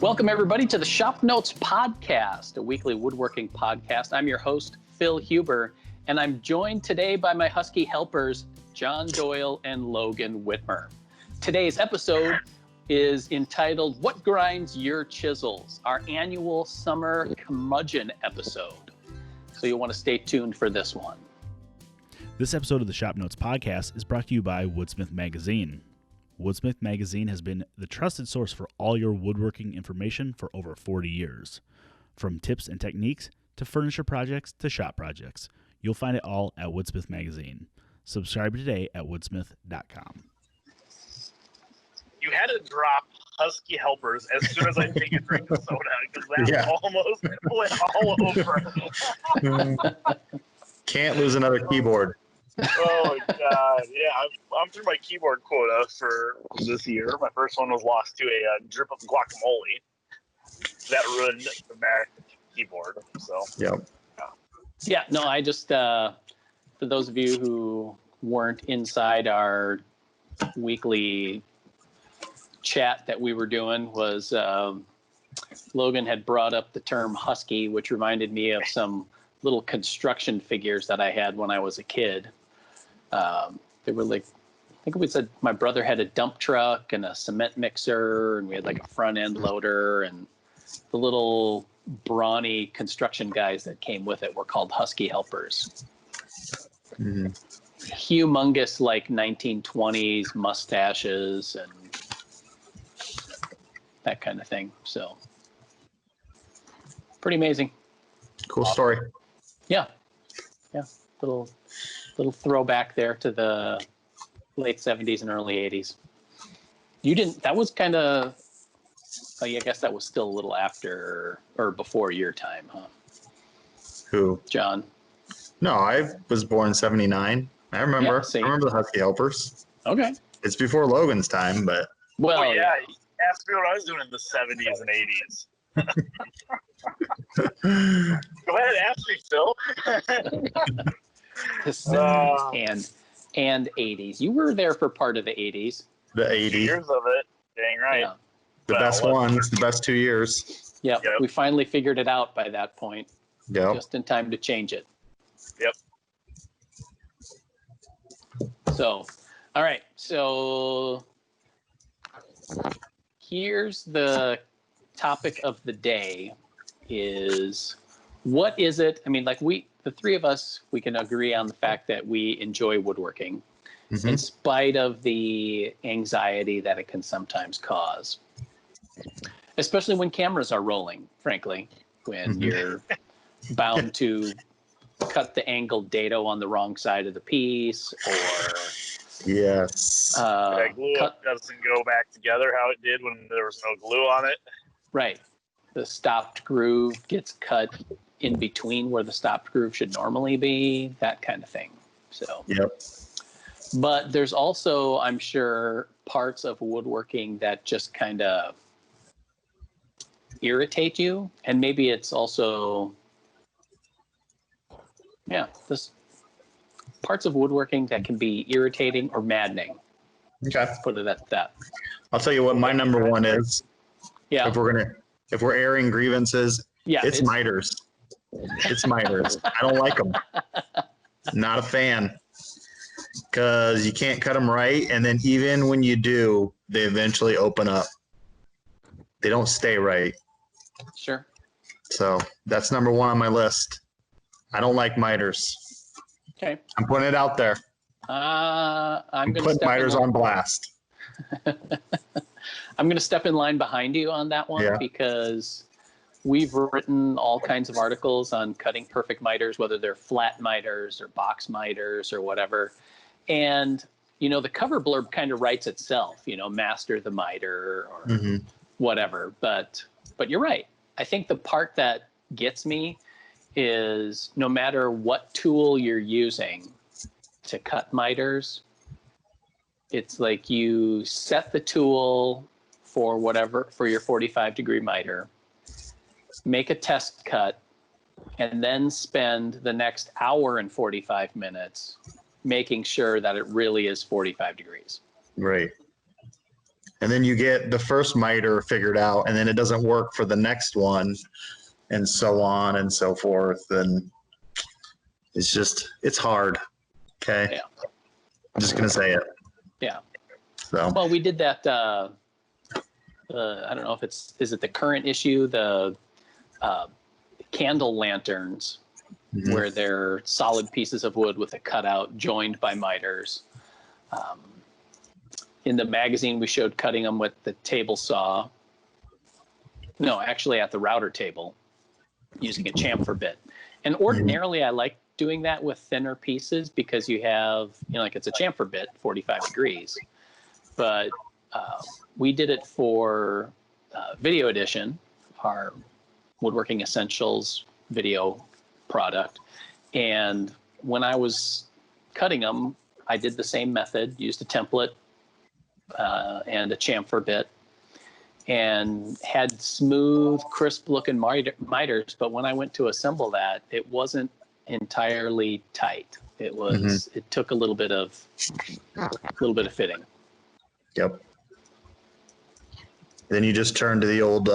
Welcome, everybody, to the ShopNotes podcast, a weekly woodworking podcast. I'm your host, Phil Huber, and I'm joined today by my husky helpers, John Doyle and Logan Whitmer. Today's episode is entitled, What Grinds Your Chisels?, our annual summer curmudgeon episode. So you'll want to stay tuned for this one. This episode of the ShopNotes podcast is brought to you by Woodsmith Magazine. Woodsmith Magazine has been the trusted source for all your woodworking information for over 40 years. From tips and techniques to furniture projects to shop projects, you'll find it all at Woodsmith Magazine. Subscribe today at woodsmith.com. You had to drop husky helpers as soon as I take a drink of soda because that almost went all over. Can't lose another keyboard. Oh my god! Yeah, I'm through my keyboard quota for this year. My first one was lost to a drip of guacamole. That ruined the Mac keyboard. So I just for those of you who weren't inside our weekly chat that we were doing, was Logan had brought up the term husky, which reminded me of some little construction figures that I had when I was a kid. They were like, I think we said my brother had a dump truck and a cement mixer, and we had like a front end loader, and the little brawny construction guys that came with it were called husky helpers. Mm-hmm. Humongous, like 1920s mustaches and that kind of thing. So pretty amazing. Cool story. Yeah. Little throwback there to the late 70s and early 80s. That was kind of, I guess that was still a little after or before your time, huh? Who? John? No, I was born in 79. I remember. Yeah, I remember the husky helpers. Okay. It's before Logan's time, but. Well, yeah. Ask me what I was doing in the 70s and 80s. Go ahead, ask me, Phil. The 70s and 80s. You were there for part of the 80s. The 80s. 2 years of it. Dang right. Yeah. The best ones, the best 2 years. Yep. We finally figured it out by that point. Yep. Just in time to change it. Yep. So, all right. So here's the topic of the day is, what is it? I mean, like the three of us, we can agree on the fact that we enjoy woodworking in spite of the anxiety that it can sometimes cause, especially when cameras are rolling, frankly, when you're bound to cut the angled dado on the wrong side of the piece, or glue doesn't go back together how it did when there was no glue on it. Right. The stopped groove gets cut in between where the stopped groove should normally be, that kind of thing. So, but there's also, I'm sure, parts of woodworking that just kind of irritate you. And maybe it's also, this parts of woodworking that can be irritating or maddening. Okay. Put it at that. I'll tell you what my number one is. Yeah. If we're airing grievances, it's miters. It's miters. I don't like them. Not a fan. Because you can't cut them right, and then even when you do, they eventually open up. They don't stay right. Sure. So that's number one on my list. I don't like miters. Okay. I'm putting it out there. I'm going to put miters on blast. I'm going to step in line behind you on that one because we've written all kinds of articles on cutting perfect miters, whether they're flat miters or box miters or whatever. And, the cover blurb kind of writes itself, master the miter or whatever. But you're right. I think the part that gets me is no matter what tool you're using to cut miters, it's like you set the tool for your 45-degree miter, make a test cut, and then spend the next hour and 45 minutes making sure that it really is 45 degrees. Right. and then you get the first miter figured out, and then it doesn't work for the next one, and so on and so forth. And it's hard. Okay. Yeah. I'm just going to say it. Yeah. So. Well, we did that. I don't know if is it the current issue, the candle lanterns, where they're solid pieces of wood with a cutout joined by miters. In the magazine, we showed cutting them with the table saw. No, actually at the router table using a chamfer bit. And ordinarily I like doing that with thinner pieces because you have, like it's a chamfer bit, 45 degrees. But we did it for Video Edition, our Woodworking Essentials video product. And when I was cutting them, I did the same method, used a template and a chamfer bit, and had smooth, crisp looking miters. But when I went to assemble that, it wasn't entirely tight. It was, it took a little bit of fitting. Yep. Then you just turn to the old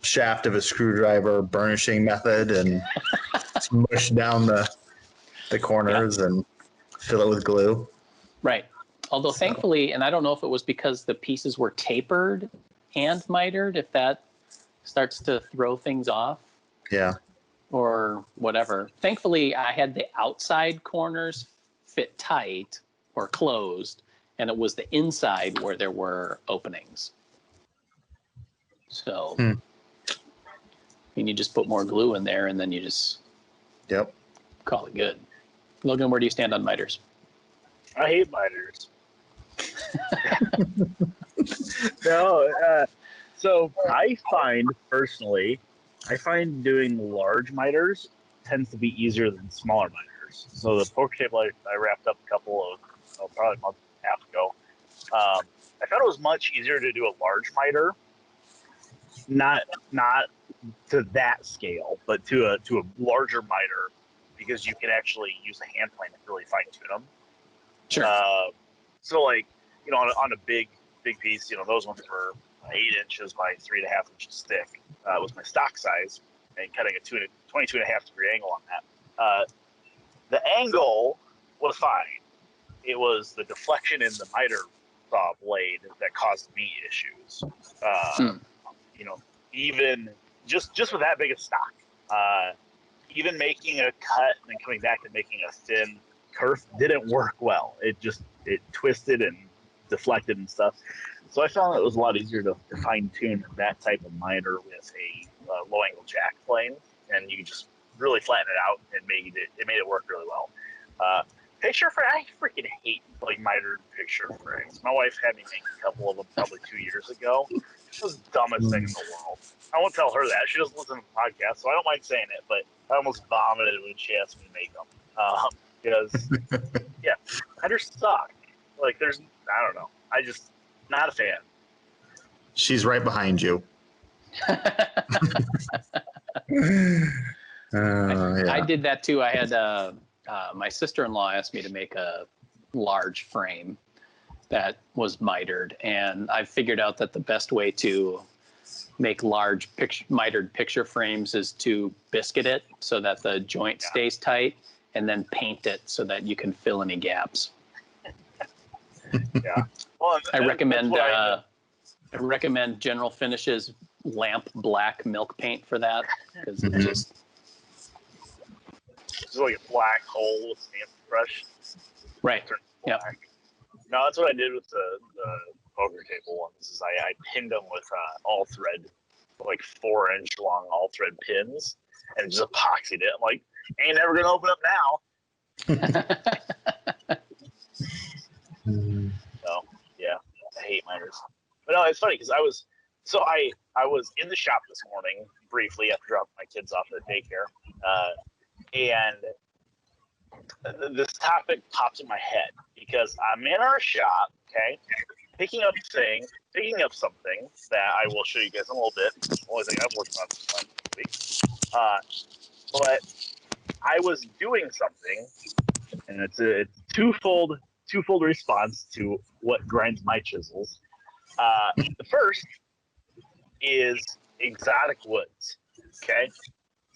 shaft of a screwdriver burnishing method and smush down the corners and fill it with glue. Right. Although thankfully, and I don't know if it was because the pieces were tapered and mitered, if that starts to throw things off. Yeah. Or whatever. Thankfully, I had the outside corners fit tight or closed, and it was the inside where there were openings. So, you just put more glue in there, and then you just call it good. Logan, where do you stand on miters? I hate miters. No, so I find personally, doing large miters tends to be easier than smaller miters. So the poker table I wrapped up a couple of, probably a month and a half ago, I found it was much easier to do a large miter, not to that scale, but to a larger miter, because you can actually use a hand plane to really fine tune them. Sure. So like, on a big piece, those ones were 8 inches by 3.5 inches thick. Was my stock size, and cutting a 22.5 degree angle on that. The angle was fine. It was the deflection in the miter saw blade that caused me issues. Even just with that big a stock, even making a cut and then coming back and making a thin kerf didn't work well. It twisted and deflected and stuff. So I found it was a lot easier to fine tune that type of miter with a low angle jack plane, and you can just really flatten it out and made it work really well. Picture frame, I freaking hate like mitered picture frames. My wife had me make a couple of them probably 2 years ago. It was the dumbest thing in the world. I won't tell her that. She doesn't listen to the podcast, so I don't mind saying it, but I almost vomited when she asked me to make them. Because, miters suck. Like, I don't know. Not a fan. She's right behind you. I did that too. I had my sister-in-law asked me to make a large frame that was mitered, and I figured out that the best way to make large mitered picture frames is to biscuit it so that the joint stays tight, and then paint it so that you can fill any gaps. Yeah. Well, I recommend General Finishes lamp black milk paint for that, because it just it's like a black hole with stamp brush. Right. Yeah. No, that's what I did with the poker table ones. Is I pinned them with all thread, like 4-inch long all thread pins, and just epoxied it. I'm like, ain't never gonna open up now. So yeah, I hate miters. But no, it's funny because I was in the shop this morning briefly after dropping my kids off at daycare, and this topic popped in my head because I'm in our shop, okay, picking up something that I will show you guys in a little bit. The only thing I've worked on this week, but I was doing something, and it's a twofold twofold response to what grinds my chisels. The first is exotic woods. Okay.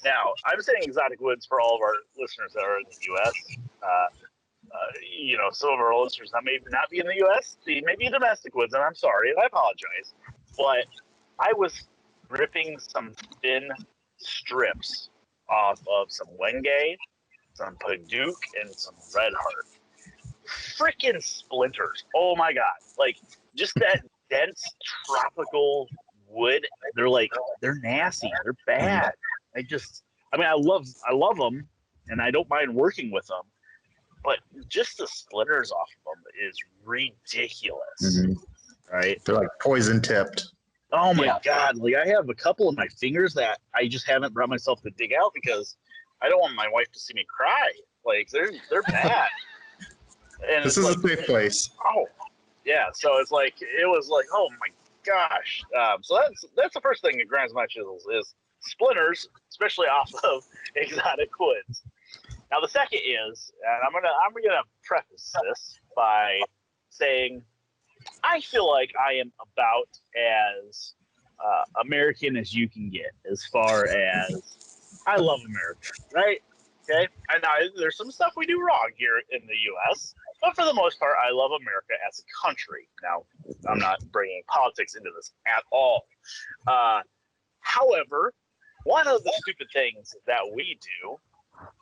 Now, I'm saying exotic woods for all of our listeners that are in the U.S. Some of our listeners that may not be in the U.S., they may be domestic woods, and I'm sorry, and I apologize. But I was ripping some thin strips off of some Wenge, some Paduke, and some Red Heart. Freaking splinters. Oh my God. Like, just that dense tropical wood. They're nasty. They're bad. I love them, and I don't mind working with them, but just the splinters off of them is ridiculous. Mm-hmm. Right? They're like poison tipped. Oh my God. Like, I have a couple of my fingers that I just haven't brought myself to dig out because I don't want my wife to see me cry. Like, they're bad. And this is a safe place. Oh, yeah. So it was like, oh my gosh. So that's the first thing that grinds my chisels is splinters, especially off of exotic woods. Now the second is, and I'm gonna preface this by saying, I feel like I am about as American as you can get, as far as I love America, right? Okay, and now there's some stuff we do wrong here in the U.S., but for the most part, I love America as a country. Now, I'm not bringing politics into this at all. However, one of the stupid things that we do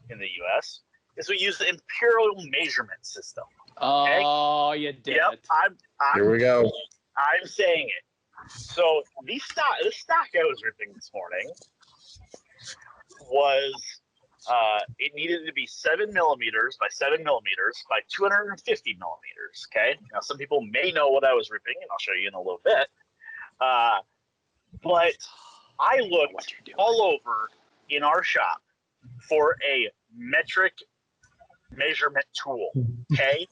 in the U.S. is we use the imperial measurement system. Okay? Oh, you did Yep, it. Here we go. I'm saying it. So the stock I was ripping this morning was it needed to be 7 millimeters by 7 millimeters by 250 millimeters. Okay. Now some people may know what I was ripping, and I'll show you in a little bit. But I looked all over in our shop for a metric measurement tool. Okay.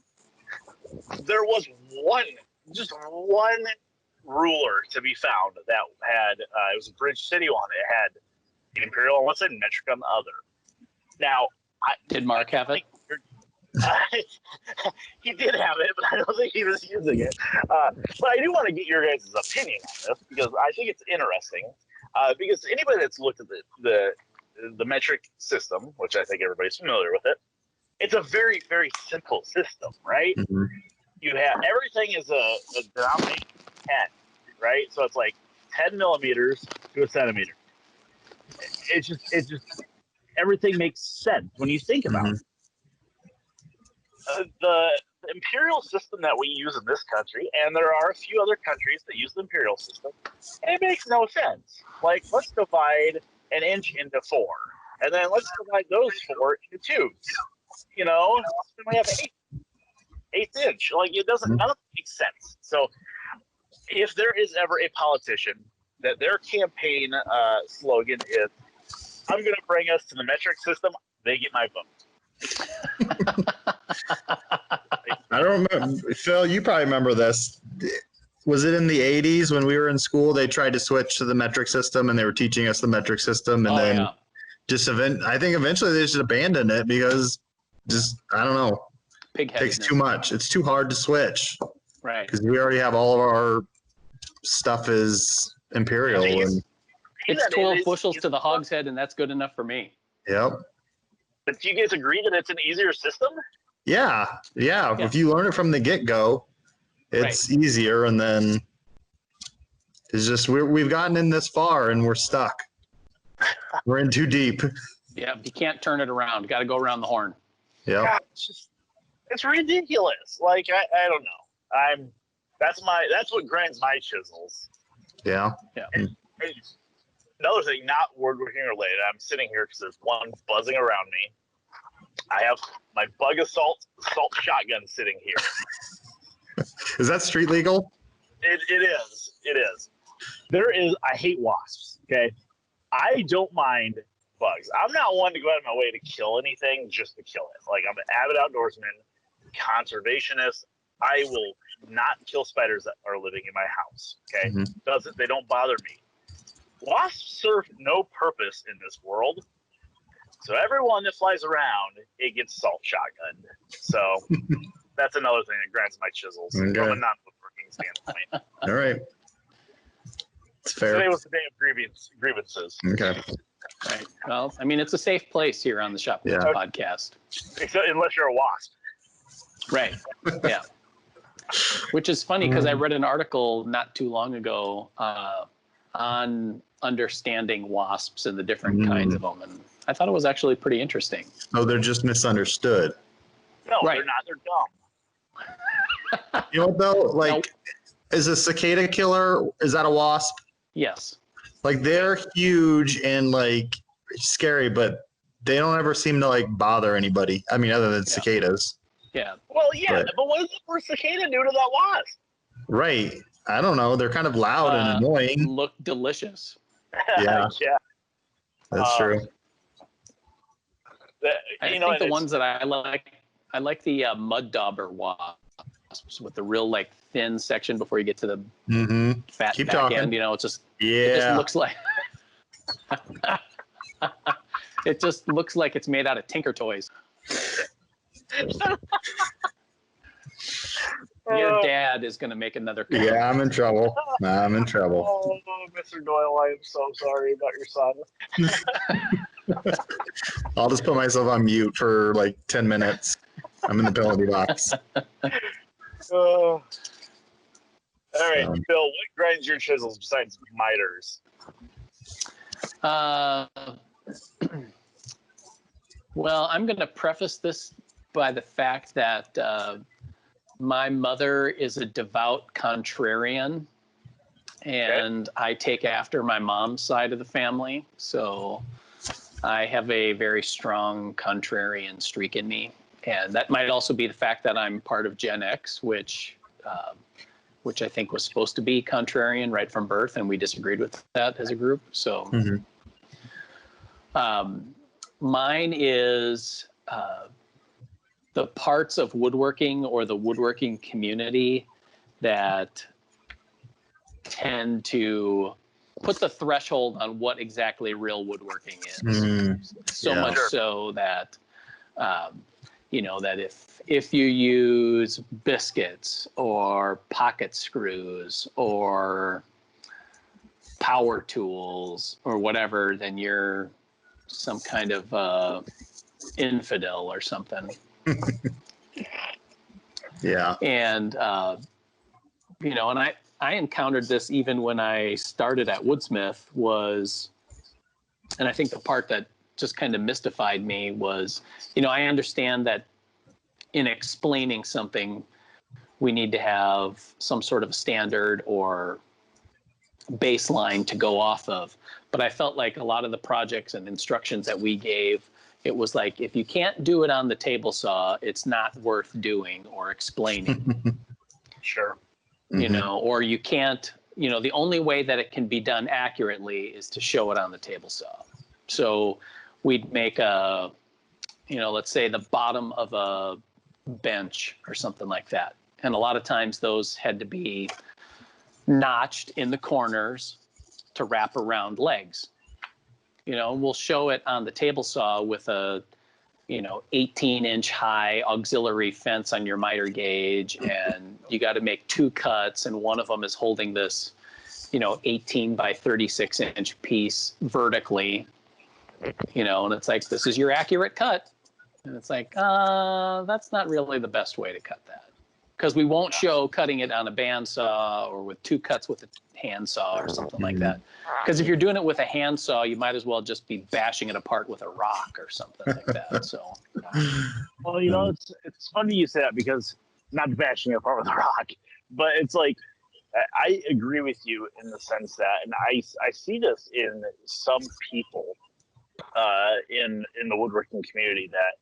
There was just one ruler to be found that had, it was a Bridge City one. It had the imperial on one side and metric on the other. Now, did Mark have it? He did have it, but I don't think he was using it. But I do want to get your guys' opinion on this because I think it's interesting. Because anybody that's looked at the metric system, which I think everybody's familiar with it, it's a very, very simple system, right? Mm-hmm. You have everything is a denomination of 10, right? So it's like 10 millimeters to a centimeter. It's just everything makes sense when you think about it. The imperial system that we use in this country, and there are a few other countries that use the imperial system, it makes no sense. Like, let's divide an inch into 4, and then let's divide those 4 into 2. You know, we have eighth inch. Like, it doesn't make sense. So, if there is ever a politician that their campaign slogan is, "I'm going to bring us to the metric system," they get my vote. I don't remember. Phil, you probably remember this. Was it in the 80s when we were in school? They tried to switch to the metric system, and they were teaching us the metric system, and I think eventually they just abandoned it because I don't know. It takes too much. It's too hard to switch. Right. Because we already have all of our stuff is imperial. And it's 12 bushels to the hogshead, and that's good enough for me. Yep. But do you guys agree that it's an easier system? Yeah. If you learn it from the get-go, it's easier, and then it's just we've gotten in this far, and we're stuck. We're in too deep. Yeah, you can't turn it around. Got to go around the horn. Yeah. It's ridiculous. Like, I don't know. That's what grinds my chisels. Yeah. And another thing, not woodworking related, I'm sitting here because there's one buzzing around me. I have my bug assault shotgun sitting here. Is that street legal? It is. I hate wasps, okay? I don't mind bugs. I'm not one to go out of my way to kill anything just to kill it. Like, I'm an avid outdoorsman, conservationist. I will not kill spiders that are living in my house, okay? Mm-hmm. They don't bother me. Wasps serve no purpose in this world. So everyone that flies around, it gets salt shotgunned. So that's another thing that grinds my chisels from a non-woodworking standpoint. All right. It's fair. Today was the day of grievances. Okay. Right. Well, I mean, it's a safe place here on the ShopNotes podcast. Except unless you're a wasp. Right. Yeah. Which is funny because I read an article not too long ago on understanding wasps and the different kinds of them, and I thought it was actually pretty interesting. Oh, they're just misunderstood. No, they're not. They're dumb. You know what though? Like, is a cicada killer? Is that a wasp? Yes. Like they're huge and like scary, but they don't ever seem to like bother anybody. I mean, other than cicadas. Yeah. Well, yeah, but what does the first cicada do to that wasp? Right. I don't know. They're kind of loud and annoying. Look delicious. Yeah. Yeah. That's true. I think the ones that I like the mud dauber wasps with the real like thin section before you get to the fat back end. You know, it just looks like it just looks like it's made out of Tinker Toys. Your dad is going to make another comment. Yeah, I'm in trouble. Oh, Mr. Doyle, I am so sorry about your son. I'll just put myself on mute for like 10 minutes. I'm in the penalty box. All right, Bill, what grinds your chisels besides miters? Well, I'm going to preface this by the fact that my mother is a devout contrarian, and I take after my mom's side of the family. So I have a very strong contrarian streak in me. And that might also be the fact that I'm part of Gen X, which I think was supposed to be contrarian right from birth, and we disagreed with that as a group. So mine is the parts of woodworking or the woodworking community that tend to put the threshold on what exactly real woodworking is. So much so that, you know, that if you use biscuits or pocket screws or power tools or whatever, then you're some kind of infidel or something. Yeah. And, you know, and I encountered this even when I started at Woodsmith and I think the part that just kind of mystified me was, you know, I understand that in explaining something, we need to have some sort of standard or baseline to go off of. But I felt like a lot of the projects and instructions that we gave, it was like, if you can't do it on the table saw, it's not worth doing or explaining. Sure. You know, or you can't, you know, the only way that it can be done accurately is to show it on the table saw. So we'd make a, you know, let's say the bottom of a bench or something like that. And a lot of times those had to be notched in the corners to wrap around legs. You know, we'll show it on the table saw with a, you know, 18-inch high auxiliary fence on your miter gauge, and you got to make 2 cuts, and one of them is holding this, you know, 18 by 36-inch piece vertically, you know, and it's like, this is your accurate cut. And it's like, that's not really the best way to cut that. Because we won't show cutting it on a bandsaw or with 2 cuts with a handsaw or something like that. Because if you're doing it with a handsaw, you might as well just be bashing it apart with a rock or something like that. So, well, you know, it's funny you say that, because not bashing it apart with a rock, but it's like, I agree with you in the sense that, and I see this in some people in the woodworking community, that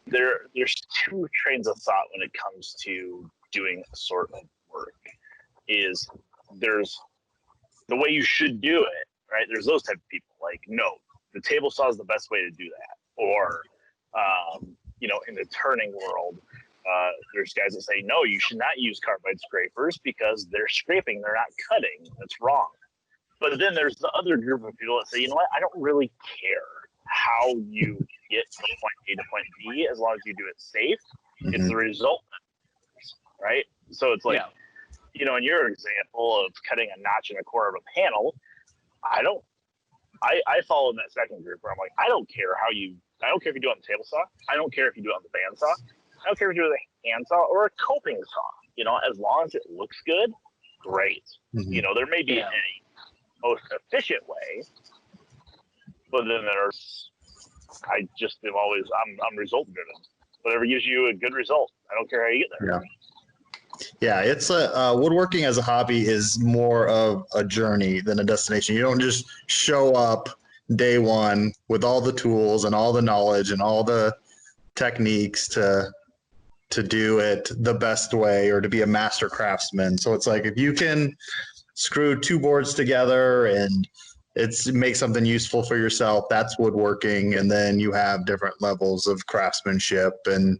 there's 2 trains of thought when it comes to doing a sort of work. Is there's the way you should do it, right? There's those type of people, like, no, the table saw is the best way to do that. Or, you know, in the turning world, there's guys that say, no, you should not use carbide scrapers because they're scraping, they're not cutting. That's wrong. But then there's the other group of people that say, you know what, I don't really care how you get from point A to point B as long as you do it safe. It's the result, right? So it's like, you know, in your example of cutting a notch in a corner of a panel, I follow in that second group where I'm like, I don't care if you do it on the table saw. I don't care if you do it on the bandsaw. I don't care if you do it with a handsaw or a coping saw. You know, as long as it looks good, great. You know, there may be a most efficient way, but then I'm result driven. Whatever gives you a good result. I don't care how you get there. Yeah, it's woodworking as a hobby is more of a journey than a destination. You don't just show up day one with all the tools and all the knowledge and all the techniques to do it the best way or to be a master craftsman. So it's like if you can screw two boards together and make something useful for yourself, that's woodworking. And then you have different levels of craftsmanship and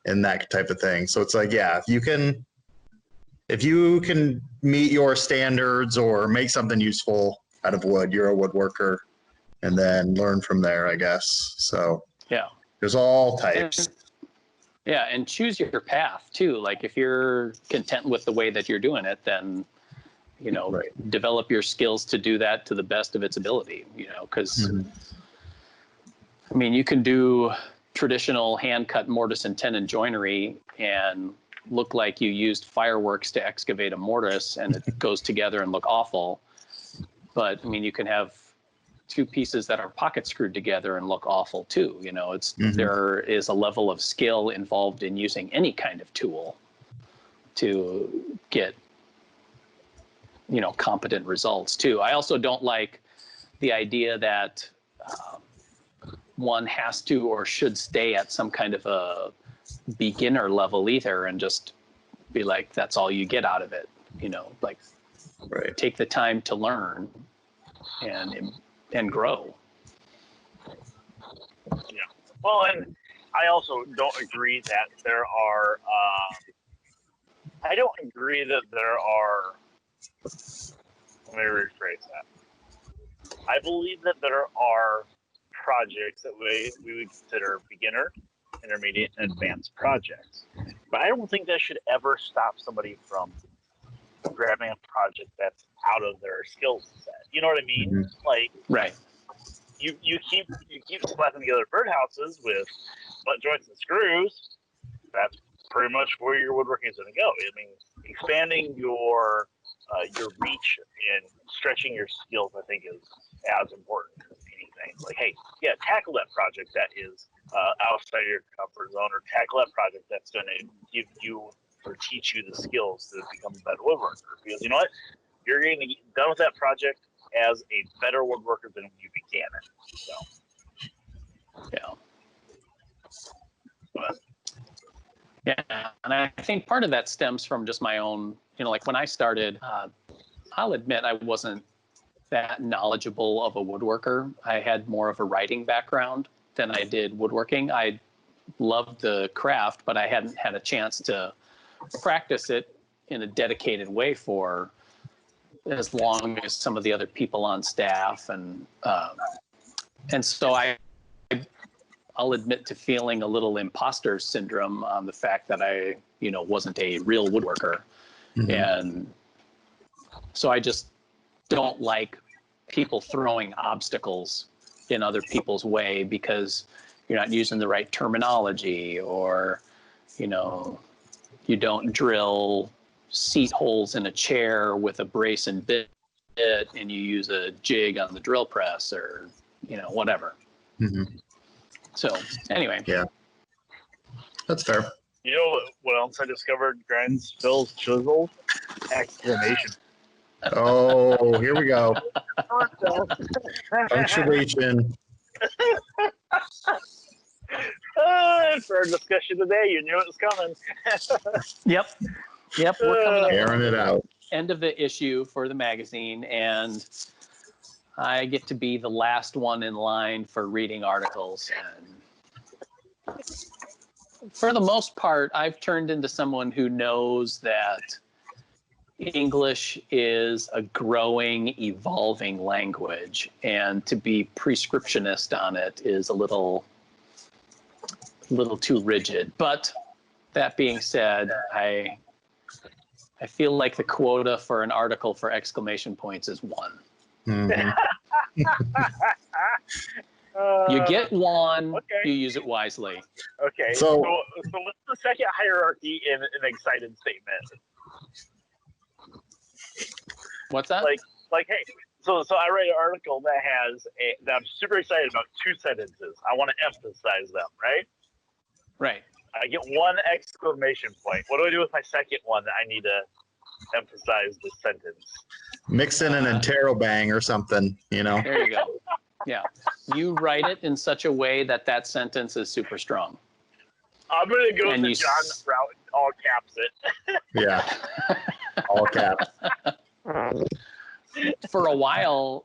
that type of thing. So it's like, yeah, if you can meet your standards or make something useful out of wood, you're a woodworker, and then learn from there, I guess. So there's all types. And choose your path too. Like if you're content with the way that you're doing it, then, you know, develop your skills to do that to the best of its ability, you know, because I mean, you can do traditional hand cut mortise and tenon joinery and look like you used fireworks to excavate a mortise and it goes together and look awful. But I mean, you can have two pieces that are pocket screwed together and look awful too. You know, there is a level of skill involved in using any kind of tool to get, you know, competent results too. I also don't like the idea that one has to or should stay at some kind of a beginner level either and just be like, that's all you get out of it. You know, like take the time to learn and grow. Yeah. Well, and I also don't agree that there are, let me rephrase that. I believe that there are projects that we would consider beginner, intermediate, and advanced projects. But I don't think that should ever stop somebody from grabbing a project that's out of their skill set. You know what I mean? Like, you keep slapping together birdhouses with butt joints and screws. That's pretty much where your woodworking is going to go. I mean, expanding your reach and stretching your skills, I think, is as important as anything. Like, hey, tackle that project that is outside your comfort zone, or tackle that project that's going to give you or teach you the skills to become a better woodworker. Because you know what? You're going to get done with that project as a better woodworker than when you began it. So, and I think part of that stems from just my own, you know, like when I started, I'll admit I wasn't that knowledgeable of a woodworker. I had more of a writing background than I did woodworking. I loved the craft, but I hadn't had a chance to practice it in a dedicated way for as long as some of the other people on staff. And so I'll admit to feeling a little imposter syndrome on the fact that I, you know, wasn't a real woodworker. And so I just don't like people throwing obstacles in other people's way because you're not using the right terminology, or, you know, you don't drill seat holes in a chair with a brace and bit and you use a jig on the drill press, or, you know, whatever. So anyway. Yeah, that's fair. You know what else I discovered? Grinds, fills, chisels, exclamation. Oh, here we go. Punctuation. For our discussion today, you knew it was coming. Yep, we're coming airing it out. End of the issue for the magazine, and I get to be the last one in line for reading articles. And for the most part, I've turned into someone who knows that English is a growing, evolving language, and to be prescriptionist on it is a little too rigid. But That being said, I feel like the quota for an article for exclamation points is 1. Mm-hmm. You get 1, okay. you use it wisely. Okay. So what's the second hierarchy in an excited statement? What's that? Like, hey, so I write an article that I'm super excited about 2 sentences. I want to emphasize them, right? Right. I get 1 exclamation point. What do I do with my second one that I need to emphasize the sentence? Mix in an interrobang or something, you know? There you go. Yeah. You write it in such a way that sentence is super strong. I'm going to go And the John route and all caps it. Yeah. All caps. For a while,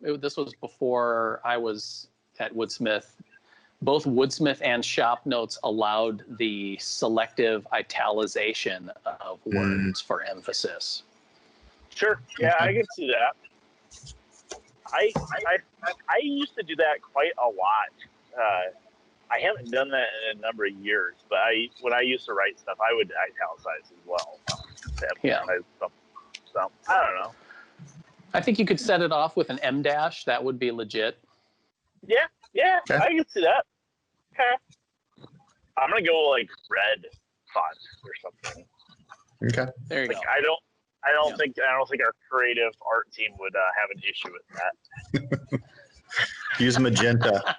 this was before I was at Woodsmith. Both Woodsmith and ShopNotes allowed the selective italization of words for emphasis. Sure. Yeah, I can see that. I used to do that quite a lot. I haven't done that in a number of years, but when I used to write stuff, I would italicize as well. Yeah. So I don't know. I think you could set it off with an M dash. That would be legit. Yeah, Okay. I can see that. Okay. I'm gonna go like red font or something. Okay. There you go. I don't think our creative art team would have an issue with that. Use magenta.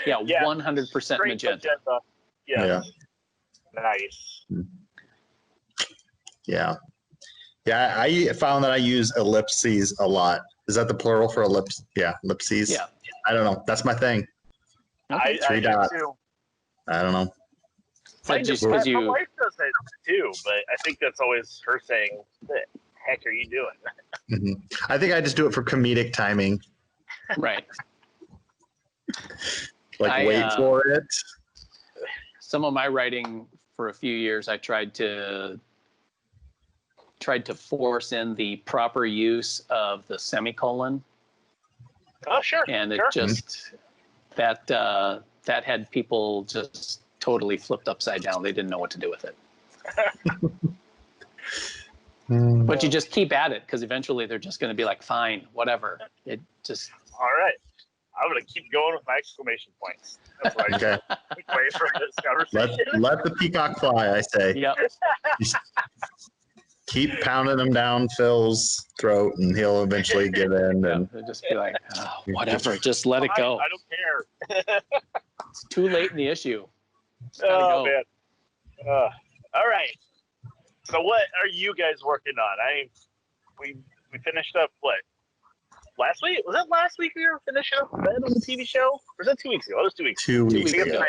Yeah, Yeah, 100% Straight magenta. Yes. Yeah. Nice. Yeah. Yeah, I found that I use ellipses a lot. Is that the plural for ellipse? Yeah, ellipses. Yeah. I don't know. That's my thing. I 3 do dots. too. I don't know. But just because My wife does that too, but I think that's always her saying, "What the heck are you doing?" Mm-hmm. I think I just do it for comedic timing. Right. Like wait for it. Some of my writing for a few years, I tried to force in the proper use of the semicolon. Oh, sure. And it sure. just that had people just totally flipped upside down. They didn't know what to do with it. But you just keep at it because eventually they're just going to be like, fine, whatever. It just. All right. I'm going to keep going with my exclamation points. That's what Okay. wait for this conversation. Let the peacock fly, I say. Yep. Just keep pounding him down Phil's throat and he'll eventually give in. And They'll just be like, oh, whatever, just let it go. I don't care. It's too late in the issue. It's gotta go. Man. All right. So what are you guys working on? We finished up what? Last week? Was that last week we were finishing up Red on the TV show? Or was that 2 weeks ago? It was 2 weeks ago. 2 weeks ago. I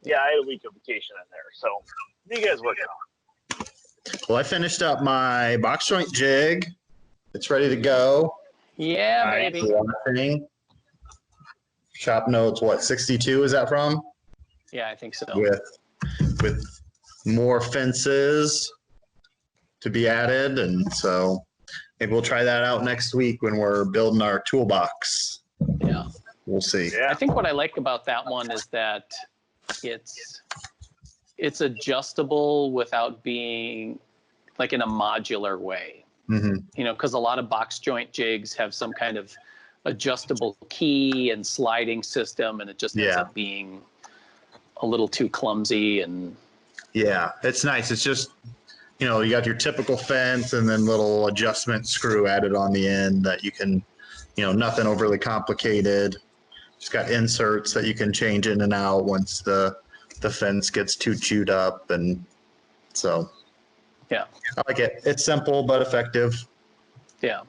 had a week of vacation in there. So what are you guys working on? Well, I finished up my box joint jig. It's ready to go. Yeah, baby. Watching. ShopNotes, what, 62 is that from? Yeah, I think so. With more fences to be added. And so maybe we'll try that out next week when we're building our toolbox. Yeah. We'll see. Yeah. I think what I like about that one is that it's adjustable without being like in a modular way. Mm-hmm. You know, because a lot of box joint jigs have some kind of adjustable key and sliding system, and it just ends up being a little too clumsy. And yeah, it's nice. It's just, you know, you got your typical fence and then little adjustment screw added on the end that you can, you know, nothing overly complicated. Just got inserts that you can change in and out once the fence gets too chewed up. And so, yeah, I like it. It's simple but effective. Yeah.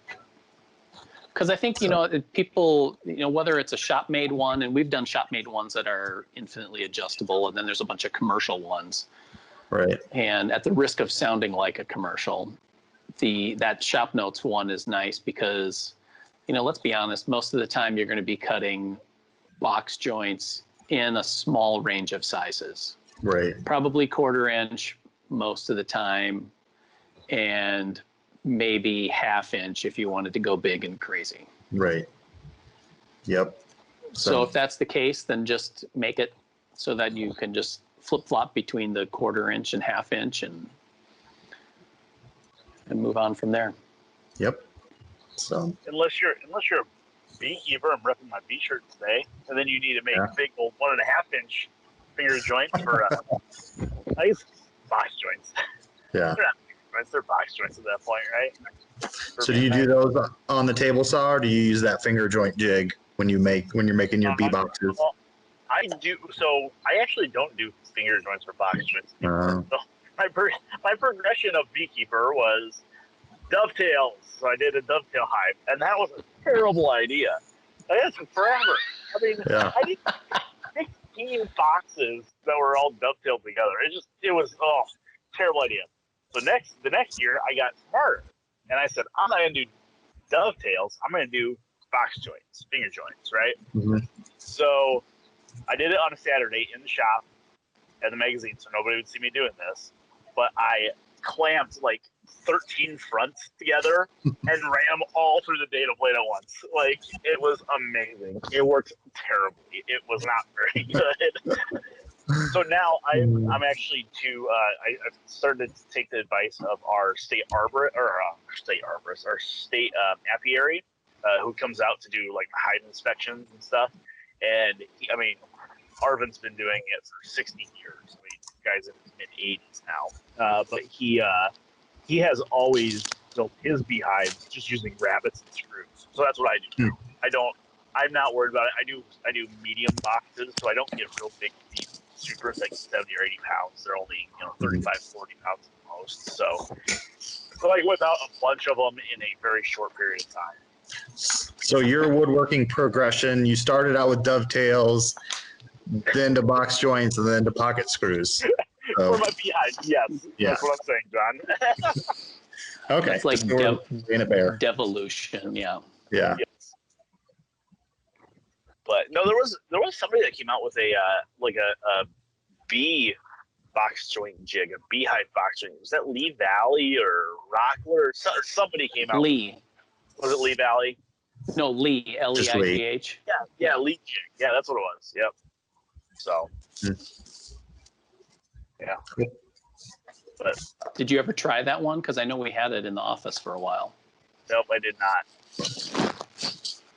Because I think, you know, people, you know, whether it's a shop-made one, and we've done shop-made ones that are infinitely adjustable, and then there's a bunch of commercial ones. Right. And at the risk of sounding like a commercial, that ShopNotes one is nice because, you know, let's be honest, most of the time you're going to be cutting box joints in a small range of sizes. Right. Probably 1/4 inch most of the time, and maybe 1/2 inch if you wanted to go big and crazy. Right. Yep. So if that's the case, then just make it so that you can just flip-flop between the 1/4 inch and 1/2 inch and move on from there. Yep. So unless you're a beekeeper, I'm repping my bee shirt today, and then you need to make big old 1.5 inch finger joints for nice box joints. Yeah. They're box joints at that point, right? So do you do those on the table saw, or do you use that finger joint jig when you're making your bee boxes? I do. So I actually don't do finger joints for box joints. So my progression of beekeeper was dovetails. So I did a dovetail hive, and that was a terrible idea. It took forever. I mean, I did 16 boxes that were all dovetailed together. It was terrible idea. So the next year I got smarter, and I said, I'm not gonna do dovetails. I'm gonna do box joints, finger joints, right? Mm-hmm. So I did it on a Saturday in the shop at the magazine, so nobody would see me doing this. But I clamped like 13 fronts together and ran them all through the data plate at once. Like, it was amazing. It worked terribly. It was not very good. So now I'm actually I've started to take the advice of our state apiary, who comes out to do like hive inspections and stuff. And Arvin's been doing it for 60 years. I mean, the guy's in his mid-80s now. But he has always built his beehives just using rabbets and screws. So that's what I do. I'm not worried about it. I do medium boxes, so I don't get real big bees. Super, like 70 or 80 pounds. They're only 35, 40 pounds at most. So I whip out a bunch of them in a very short period of time. So your woodworking progression, you started out with dovetails, then to box joints, and then to pocket screws. For my beehive, yes. Yeah. That's what I'm saying, John. Okay. It's like devolution, yeah. Yeah. Yes. But no, there was somebody that came out with a bee box joint jig, a beehive box joint. Was that Lee Valley or Rockler? Somebody came out. Lee. Was it Lee Valley? No, Lee. Leith. Yeah, Lee jig. Yeah, that's what it was. Yep. So. Yeah. But did you ever try that one? Because I know we had it in the office for a while. Nope, I did not.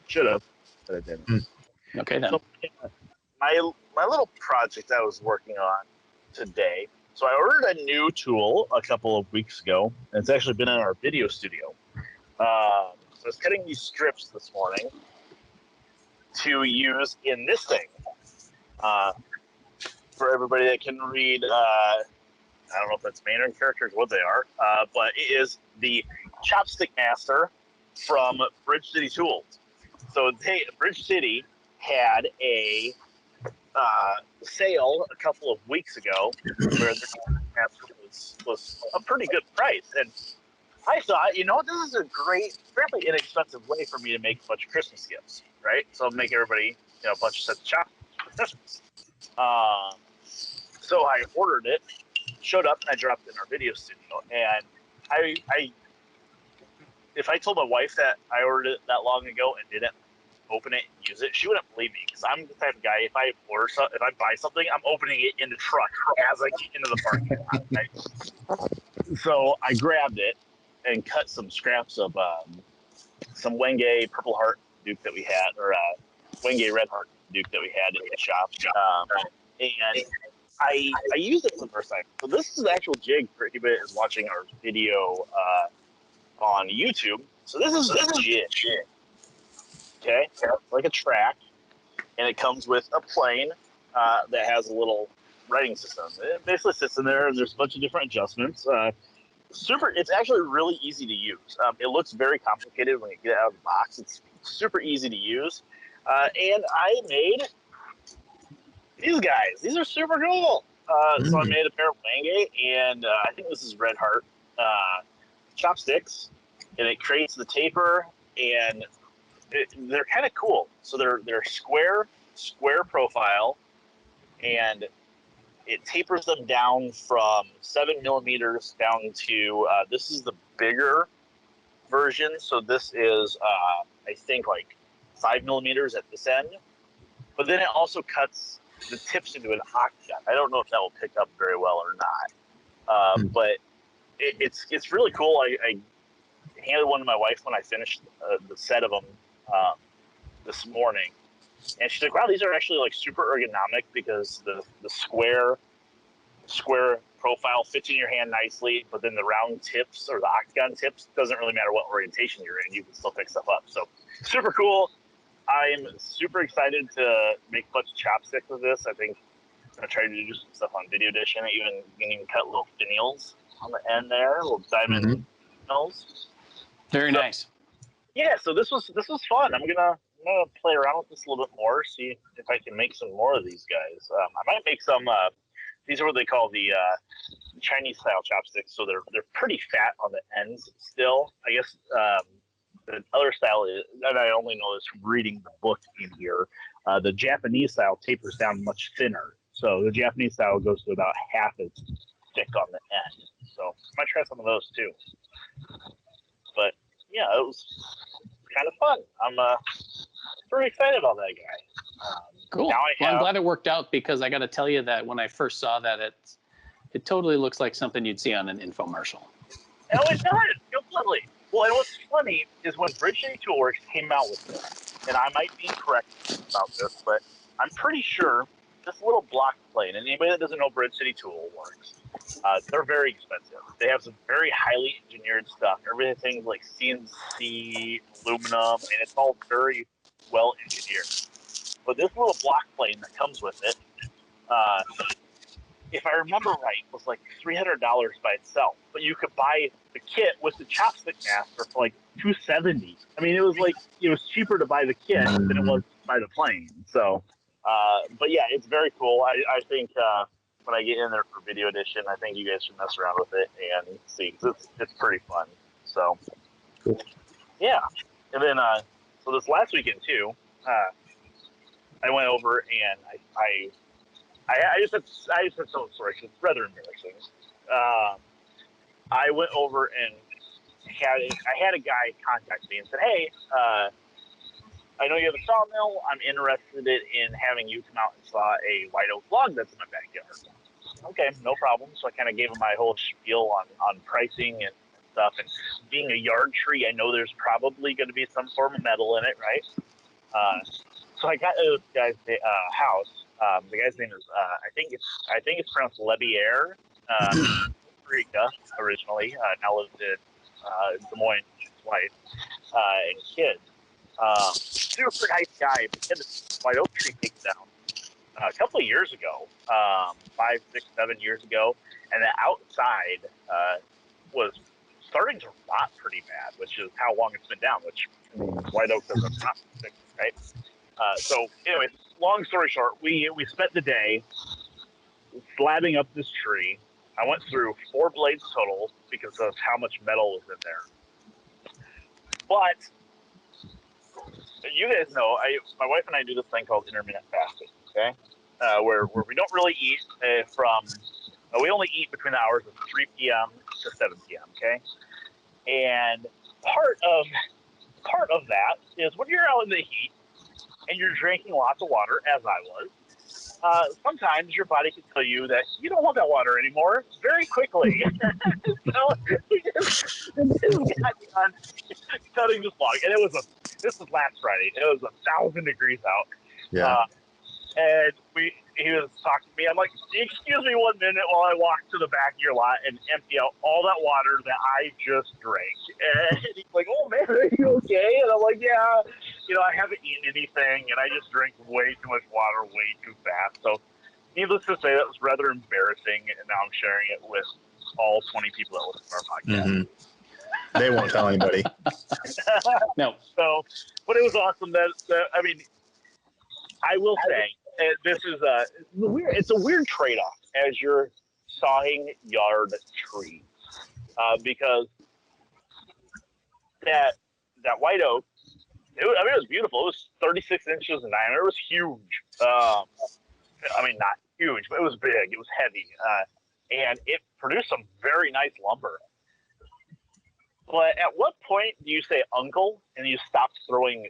Should have, but I didn't. Okay then. So, my little project I was working on today. So I ordered a new tool a couple of weeks ago, and it's actually been in our video studio. So I was cutting these strips this morning to use in this thing. For everybody that can read, I don't know if that's Maynard characters, what they are, but it is the Chopstick Master from Bridge City Tools. So Bridge City had a sale a couple of weeks ago where the master was a pretty good price. And I thought, this is a great, fairly inexpensive way for me to make a bunch of Christmas gifts, right? So I'll make everybody, a bunch of sets of chopsticks for Christmas. So I ordered it, showed up, and I dropped it in our video studio. And if I told my wife that I ordered it that long ago and didn't open it and use it, she wouldn't believe me, because I'm the type of guy, if I buy something, I'm opening it in the truck as I get into the parking lot. Right? So I grabbed it and cut some scraps of some Wenge Purple Heart Duke that we had, or Wenge Red Heart Duke that we had in the shop. And I used it for the first time. So this is the actual jig for anybody that's watching our video on YouTube. So this is a jig. Okay, like a track, and it comes with a plane that has a little writing system. It basically sits in there, and there's a bunch of different adjustments. It's actually really easy to use. It looks very complicated when you get it out of the box. It's super easy to use. And I made these guys. These are super cool. So I made a pair of Wenge, and I think this is Red Heart chopsticks, and it creates the taper, and they're kind of cool. So they're square profile, and it tapers them down from 7 millimeters down to this is the bigger version. So this is I think like 5 millimeters at this end, but then it also cuts the tips into an octagon. I don't know if that will pick up very well or not, but it's really cool. I handed one to my wife when I finished the set of them this morning, and she's like, "Wow, these are actually like super ergonomic because the square profile fits in your hand nicely, but then the round tips or the octagon tips, doesn't really matter what orientation you're in, you can still pick stuff up." So super cool. I'm super excited to make a bunch of chopsticks with this. I think I'm gonna try to do some stuff on Video Edition. You can even cut little finials on the end there, little diamond finials. Very nice. Yeah, so this was fun. I'm gonna play around with this a little bit more, see if I can make some more of these guys. I might make some. These are what they call the Chinese style chopsticks. So they're pretty fat on the ends still. I guess the other style is, and I only know this from reading the book in here. The Japanese style tapers down much thinner. So the Japanese style goes to about half as thick on the end. So I might try some of those too. But yeah, it was kind of fun. I'm pretty excited about that guy. Cool. Well, I'm glad it worked out, because I got to tell you that when I first saw that, it totally looks like something you'd see on an infomercial. Oh, it does, completely. Well, and what's funny is when Bridge City Toolworks came out with this, and I might be correct about this, but I'm pretty sure this little block plane, and anybody that doesn't know Bridge City Toolworks, they're very expensive. They have some very highly engineered stuff. Everything's like CNC, aluminum, and it's all very well engineered. But this little block plane that comes with it, if I remember right, was like $300 by itself. But you could buy the kit with the chopstick master for like $270. I mean, it was cheaper to buy the kit than it was to buy the plane. So, but yeah, it's very cool. I think when I get in there for Video Edition, I think you guys should mess around with it and see, 'cause it's pretty fun. So, cool. Yeah. And then, so this last weekend too, I went over and I just had some stories. It's rather embarrassing. I went over and I had a guy contact me and said, "Hey, I know you have a sawmill. I'm interested in having you come out and saw a white oak log that's in my backyard." Okay, no problem. So I kind of gave him my whole spiel on pricing and stuff. And being a yard tree, I know there's probably going to be some form of metal in it, right? So I got to this guy's house. The guy's name is I think it's pronounced Lebier, Costa Rica originally. Now lives in Des Moines with his wife and kids. Super nice guy. But he had this white oak tree taken down a couple of years ago, 5, 6, 7 years ago, and the outside was starting to rot pretty bad, which is how long it's been down. Which white oak doesn't rot, right? So anyway, long story short, we spent the day slabbing up this tree. I went through 4 blades total because of how much metal was in there. But you guys know, my wife and I do this thing called intermittent fasting, okay? Where we don't really eat we only eat between the hours of 3 p.m. to 7 p.m., okay? And part of that is when you're out in the heat and you're drinking lots of water, as I was, sometimes your body can tell you that you don't want that water anymore very quickly. So we just got done cutting this log, and this was last Friday. It was 1,000 degrees out. Yeah. And he was talking to me. I'm like, "Excuse me 1 minute while I walk to the back of your lot and empty out all that water that I just drank." And he's like, "Oh man, are you okay?" And I'm like, "Yeah, I haven't eaten anything, and I just drank way too much water way too fast." So, needless to say, that was rather embarrassing, and now I'm sharing it with all 20 people that listen to our podcast. Mm-hmm. They won't tell anybody. No. So, but it was awesome. I mean, I will say, this is it's a weird trade-off as you're sawing yard trees, because that white oak, it was beautiful. It was 36 inches in diameter. It was huge. I mean, not huge, but it was big. It was heavy, and it produced some very nice lumber. But at what point do you say uncle and you stop throwing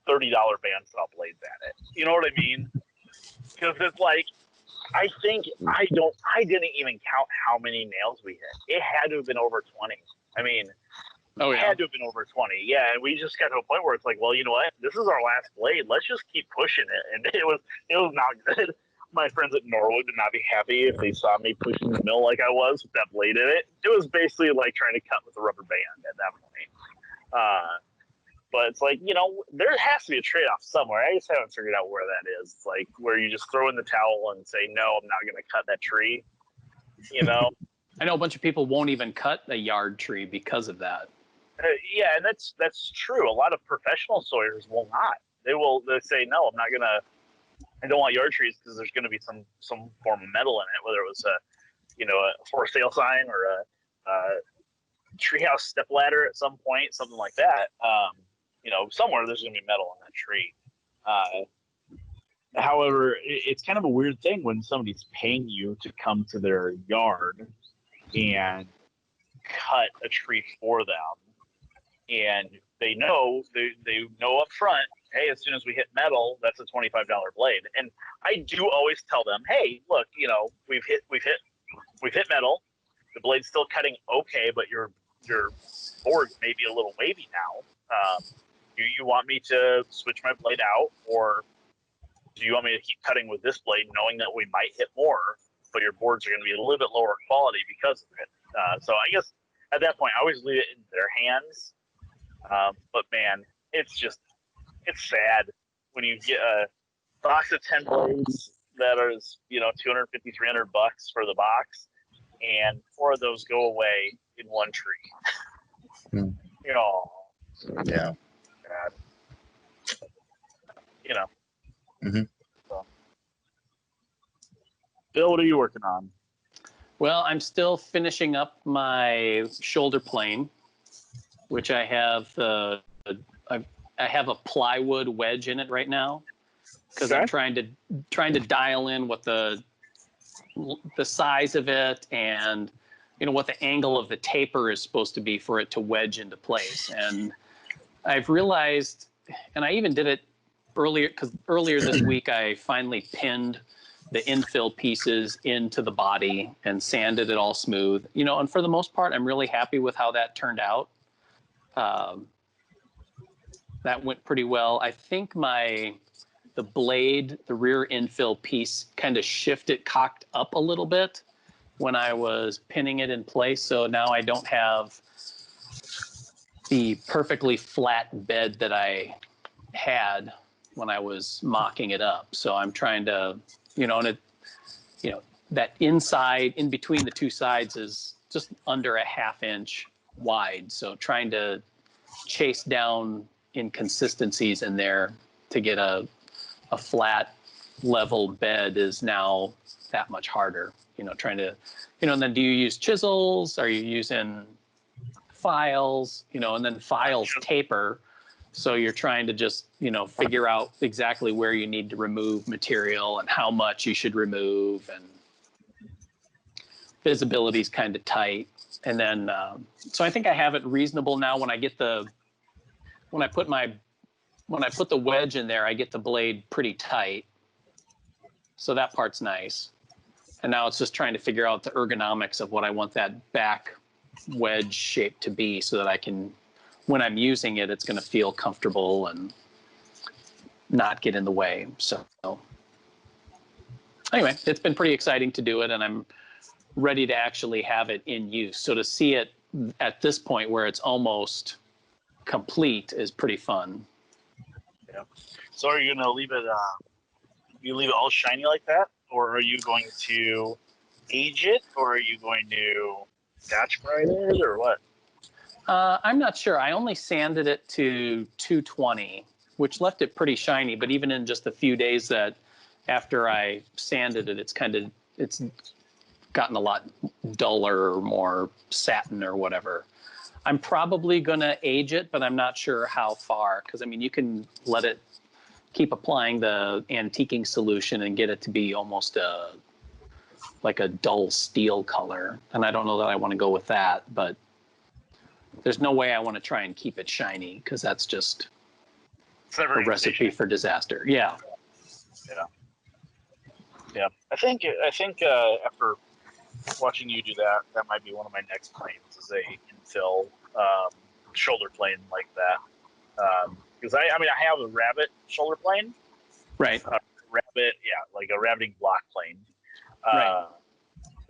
$30 bandsaw blades at it? You know what I mean? Because it's like, I didn't even count how many nails we hit. It had to have been over 20. I mean, it had to have been over 20. Yeah, and we just got to a point where it's like, well, you know what? This is our last blade. Let's just keep pushing it. And it was not good. My friends at Norwood would not be happy if they saw me pushing the mill like I was with that blade in it. It was basically like trying to cut with a rubber band at that point. But it's like, you know, there has to be a trade-off somewhere. I just haven't figured out where that is. It's like where you just throw in the towel and say, no, I'm not going to cut that tree, you know? I know a bunch of people won't even cut a yard tree because of that. Yeah, and that's true. A lot of professional sawyers will not. They'll say, no, I don't want yard trees because there's going to be some form of metal in it, whether it was a for sale sign or a treehouse step ladder at some point, something like that. Somewhere there's going to be metal in that tree. However, it's kind of a weird thing when somebody's paying you to come to their yard and cut a tree for them, and they know up front, hey, as soon as we hit metal, that's a $25 blade. And I do always tell them, hey, look, we've hit metal. The blade's still cutting okay, but your board may be a little wavy now. Do you want me to switch my blade out, or do you want me to keep cutting with this blade, knowing that we might hit more, but your boards are going to be a little bit lower quality because of it? So I guess at that point, I always leave it in their hands. But man, it's sad when you get a box of 10 blades that is, $250, $300 for the box, and 4 of those go away in one tree. Yeah. God. So. Bill, what are you working on? Well, I'm still finishing up my shoulder plane, which I have I have a plywood wedge in it right now because I'm trying to dial in what the size of it and what the angle of the taper is supposed to be for it to wedge into place. And I've realized, and I even did it earlier this week, I finally pinned the infill pieces into the body and sanded it all smooth. And for the most part, I'm really happy with how that turned out. That went pretty well. I think the blade, the rear infill piece, kind of cocked up a little bit when I was pinning it in place. So now I don't have the perfectly flat bed that I had when I was mocking it up. So I'm trying to, that inside in between the two sides is just under a 1/2 inch wide. So trying to chase down inconsistencies in there to get a flat level bed is now that much harder, trying to, and then do you use chisels? Are you using files, and then files taper. So you're trying to just, figure out exactly where you need to remove material and how much you should remove, and visibility is kind of tight. And then, so I think I have it reasonable now. When I put the wedge in there, I get the blade pretty tight. So that part's nice. And now it's just trying to figure out the ergonomics of what I want that back wedge shape to be so that I can, when I'm using it, it's going to feel comfortable and not get in the way. So anyway, it's been pretty exciting to do it, and I'm ready to actually have it in use. So to see it at this point where it's almost complete is pretty fun. Yeah. So are you going to leave it, you leave it all shiny like that? Or are you going to age it? Or are you going to scotch brite it or what? I'm not sure. I only sanded it to 220, which left it pretty shiny. But even in just a few days that after I sanded it, it's gotten a lot duller or more satin or whatever. I'm probably going to age it, but I'm not sure how far. Because, you can let it keep applying the antiquing solution and get it to be almost like a dull steel color. And I don't know that I want to go with that, but there's no way I want to try and keep it shiny because that's just a recipe for disaster. Yeah. Yeah. I think after watching you do that, that might be one of my next planes is a infill shoulder plane like that. Because I have a rabbit shoulder plane. Right. Like a rabbiting block plane. Right.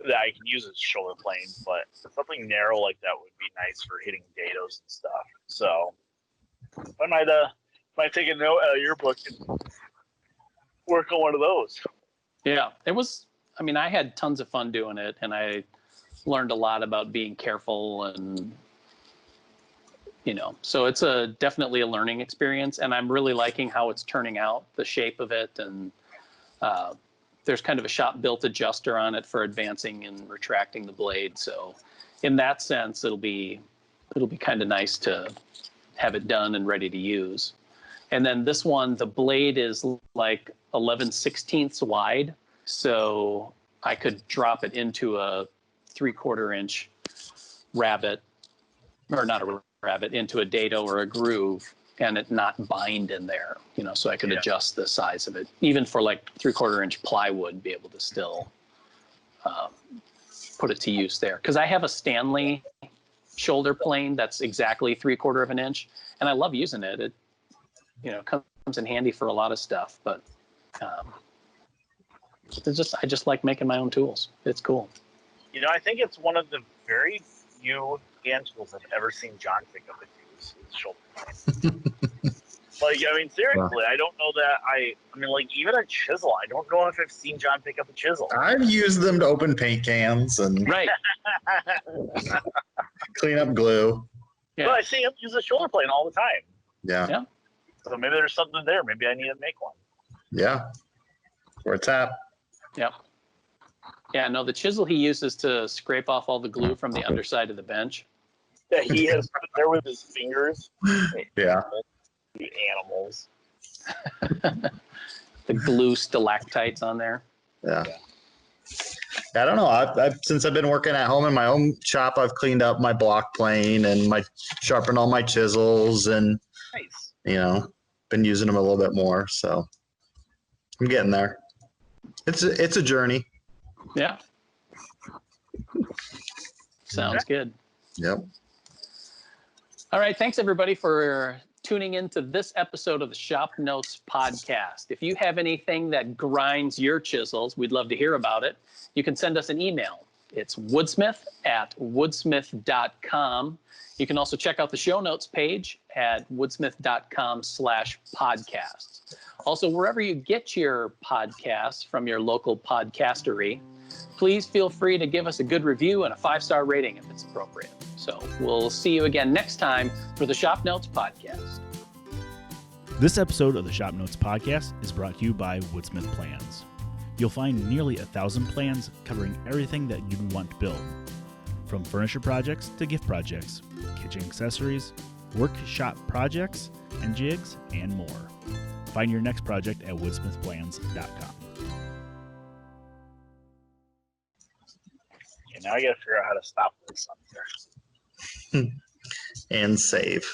That I can use as shoulder plane, but something narrow like that would be nice for hitting dados and stuff. So I might take a note out of your book and work on one of those. Yeah, it was. I mean, I had tons of fun doing it, and I learned a lot about being careful, and so it's definitely a learning experience, and I'm really liking how it's turning out, the shape of it, and there's kind of a shop-built adjuster on it for advancing and retracting the blade. So in that sense, it'll be kind of nice to have it done and ready to use. And then this one, the blade is like 11/16 wide. So I could drop it into a 3/4 inch rabbet, or not a rabbet, into a dado or a groove, and it not bind in there, so I could adjust the size of it, even for like 3/4 inch plywood, be able to still put it to use there. Because I have a Stanley shoulder plane that's exactly 3/4 of an inch, and I love using it. It, comes in handy for a lot of stuff, but I just like making my own tools. It's cool. I think it's one of the very few hand tools I've ever seen John pick up and use is shoulder plane. Seriously, I don't know that even a chisel. I don't know if I've seen John pick up a chisel. I've used them to open paint cans and right. clean up glue. Yeah. But I see him use a shoulder plane all the time. Yeah. So maybe there's something there. Maybe I need to make one. Yeah. Where it's at. Yep. Yeah, no, the chisel he uses to scrape off all the glue from the underside of the bench. That he has put there with his fingers. Yeah. You animals. The glue stalactites on there. Yeah. I don't know. I've since I've been working at home in my own shop, I've cleaned up my block plane and sharpened all my chisels, and nice. Been using them a little bit more. So I'm getting there. It's a journey. Yeah. Sounds good. Yep. All right. Thanks, everybody, for tuning into this episode of the Shop Notes podcast. If you have anything that grinds your chisels, we'd love to hear about it. You can send us an email. It's woodsmith@woodsmith.com. You can also check out the show notes page at woodsmith.com/podcasts. Also, wherever you get your podcasts from your local podcastery, please feel free to give us a good review and a 5-star rating if it's appropriate. So we'll see you again next time for the Shop Notes podcast. This episode of the Shop Notes podcast is brought to you by Woodsmith Plans. You'll find nearly 1,000 plans covering everything that you'd want to build, from furniture projects to gift projects, kitchen accessories, workshop projects, and jigs, and more. Find your next project at woodsmithplans.com. Okay, now I gotta figure out how to stop this on here. And save.